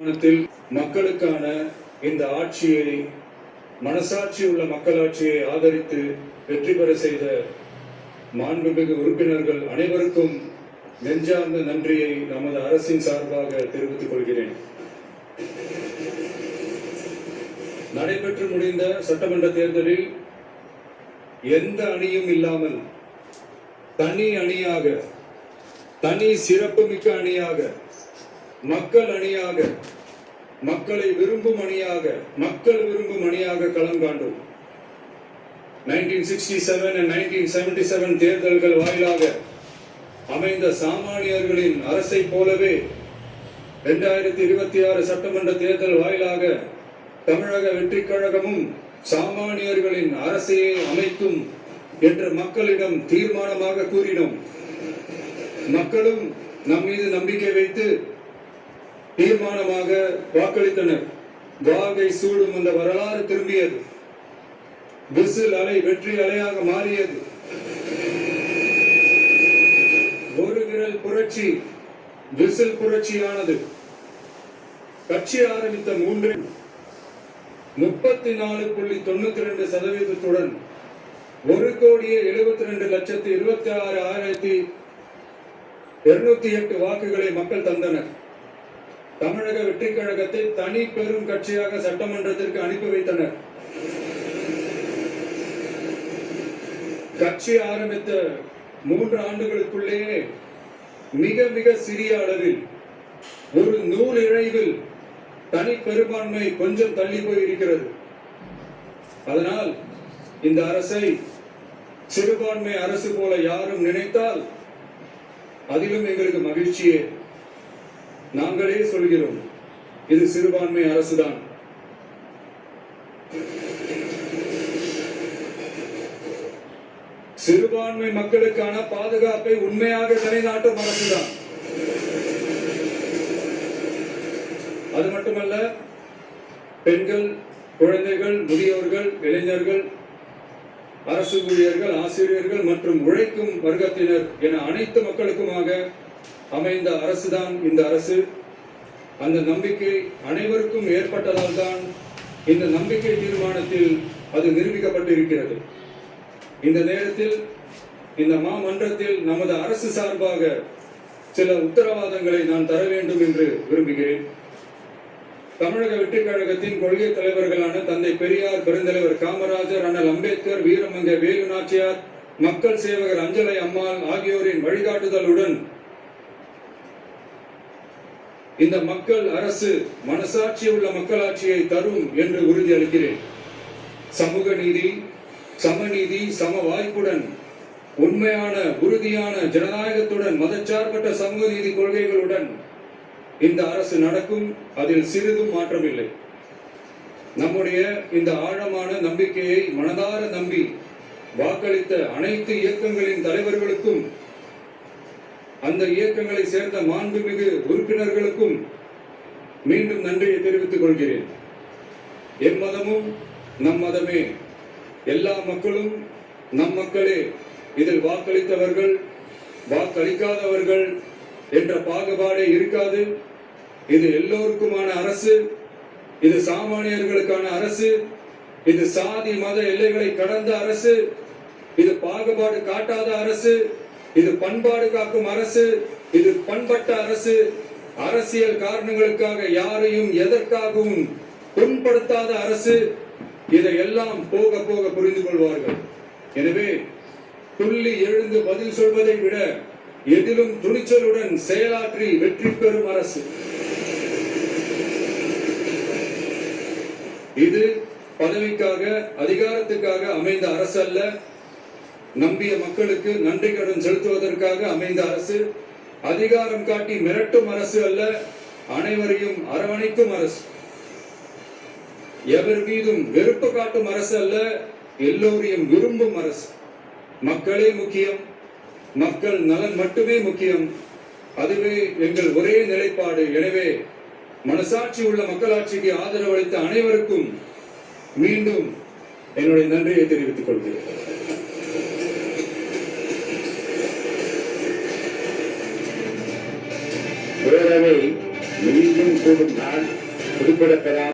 மக்களுக்கான இந்த ஆட்சியை, மனசாட்சி உள்ள மக்களாட்சியை ஆதரித்து வெற்றி பெற செய்த மாண்புமிகு உறுப்பினர்கள் அனைவருக்கும் நெஞ்சார்ந்த நன்றியை நமது அரசின் சார்பாக தெரிவித்துக் கொள்கிறேன். நடைபெற்று முடிந்த சட்டமன்ற தேர்தலில் எந்த அணியும் இல்லாமல் தனி அணியாக, தனி சிறப்புமிக்க அணியாக, மக்கள் அணியாக, மக்களை விரும்பும் அணியாக, மக்கள் விரும்பும் அணியாக களம் காண்டோம். 1967 and 1977 தேர்தல்கள் வாயிலாக அமைந்த சாமானியர்களின் அரசை போலவே 2026 சட்டமன்ற தேர்தல் வாயிலாக தமிழக வெற்றிக் கழகமும் சாமானியர்களின் அரசையை அமைக்கும் என்று மக்களிடம் தீர்மானமாக கூறினோம். மக்களும் நம் மீது நம்பிக்கை வைத்து தீர்மானமாக வாக்களித்தனர். வாகை சூடும் அந்த வரலாறு திரும்பியது. விசில் அலை வெற்றி அலையாக மாறியது. ஒரு விரல் புரட்சி விசில் புரட்சியானது. கட்சி ஆரம்பித்த 34.92% 1,72,26,208 வாக்குகளை மக்கள் தந்தனர். தமிழக வெற்றிக் கழகத்தை தனி பெரும் கட்சியாக சட்டமன்றத்திற்கு அனுப்பி வைத்தனர். கட்சி ஆரம்பித்த 3 ஆண்டுகளுக்குள்ளேயே மிக மிக சிறிய அளவில், ஒரு நூல் இழைவில் தனி பெரும்பான்மை கொஞ்சம் தள்ளி போயிருக்கிறது. அதனால் இந்த அரசை சிறுபான்மை அரசு போல யாரும் நினைத்தால் அதிலும் எங்களுக்கு மகிழ்ச்சியே. நாங்களே சொல்கிறோம், இது சிறுபான்மை அரசுதான். சிறுபான்மை மக்களுக்கான பாதுகாப்பை உண்மையாக நிலைநாட்டும் அரசுதான். அது மட்டுமல்ல, பெண்கள், குழந்தைகள், முதியோர்கள், இளைஞர்கள், அரசு ஊழியர்கள், ஆசிரியர்கள் மற்றும் உழைக்கும் வர்க்கத்தினர் என அனைத்து மக்களுக்குமாக அமைந்த அரசுதான் இந்த அரசு. அந்த நம்பிக்கை அனைவருக்கும் ஏற்பட்டதால் தான் இந்த நம்பிக்கை தீர்மானத்தில் அது நிரூபிக்கப்பட்டிருக்கிறது. இந்த நேரத்தில் இந்த மாமன்றத்தில் நமது அரசு சார்பாக சில உத்தரவாதங்களை நான் தர வேண்டும் என்று விரும்புகிறேன். தமிழக வெற்றிக் கழகத்தின் கொள்கை தலைவர்களான தந்தை பெரியார், பெருந்தலைவர் காமராஜர், அண்ணல் அம்பேத்கர், வீரமங்கை வேலு நாச்சியார், மக்கள் சேவகர் அஞ்சலை அம்மாள் ஆகியோரின் வழிகாட்டுதலுடன் இந்த மக்கள் அரசு மனசாட்சி உள்ள மக்களாட்சியை தரும் என்று உறுதியளிக்கிறேன். சமூக நீதி, சமநீதி, சம வாய்ப்புடன், உண்மையான உறுதியான ஜனநாயகத்துடன், மதச்சார்பற்ற சமூக நீதி கொள்கைகளுடன் இந்த அரசு நடக்கும். அதில் சிறிதும் மாற்றமில்லை. நம்முடைய இந்த ஆழமான நம்பிக்கையை மனதார நம்பி வாக்களித்த அனைத்து இயக்கங்களின் தலைவர்களுக்கும், அந்த இயக்கங்களை சேர்ந்த மாண்புமிகு உறுப்பினர்களுக்கும் மீண்டும் நன்றியை தெரிவித்துக் கொள்கிறேன். எம்மதமும் நம் மதமே, எல்லா மக்களும் நம் மக்களே, இதில் வாக்களித்தவர்கள், வாக்களிக்காதவர்கள் என்ற பாகுபாடே இருக்காது. இது எல்லோருக்குமான அரசு. இது சாமானியர்களுக்கான அரசு. இது சாதி மத எல்லைகளை கடந்த அரசு. இது பாகுபாடு காட்டாத அரசு. இது பண்பாடு காக்கும் அரசு. இது பண்பட்ட அரசு. அரசியல் காரணங்களுக்காக யாரையும் எதற்காகவும் புண்படுத்தாத அரசு. இதையெல்லாம் போக போக புரிந்து கொள்வார்கள். எனவே துள்ளி எழுந்து பதில் சொல்வதை விட எதிலும் துணிச்சலுடன் செயலாற்றி வெற்றி பெறும் அரசு இது. பதவிக்காக, அதிகாரத்துக்காக அமைந்த அரசு அல்ல. நம்பிய மக்களுக்கு நன்றி கடன் செலுத்துவதற்காக அமைந்த அரசு. அதிகாரம் காட்டி மிரட்டும் அரசு அல்ல, அனைவரையும் அரவணைக்கும் அரசு. எவர் மீதும் வெறுப்பு காட்டும் அரசு அல்ல, எல்லோரையும் விரும்பும் அரசு. மக்களே முக்கியம், மக்கள் நலன் மட்டுமே முக்கியம். அதுவே எங்கள் ஒரே நிலைப்பாடு. எனவே மனசாட்சி உள்ள மக்களாட்சிக்கு ஆதரவு அளித்த அனைவருக்கும் மீண்டும் என்னுடைய நன்றியை தெரிவித்துக் கொள்கிறேன். பேரவை மீண்டும் கூடும் நாள் குறிப்பிடப்பெறாமல்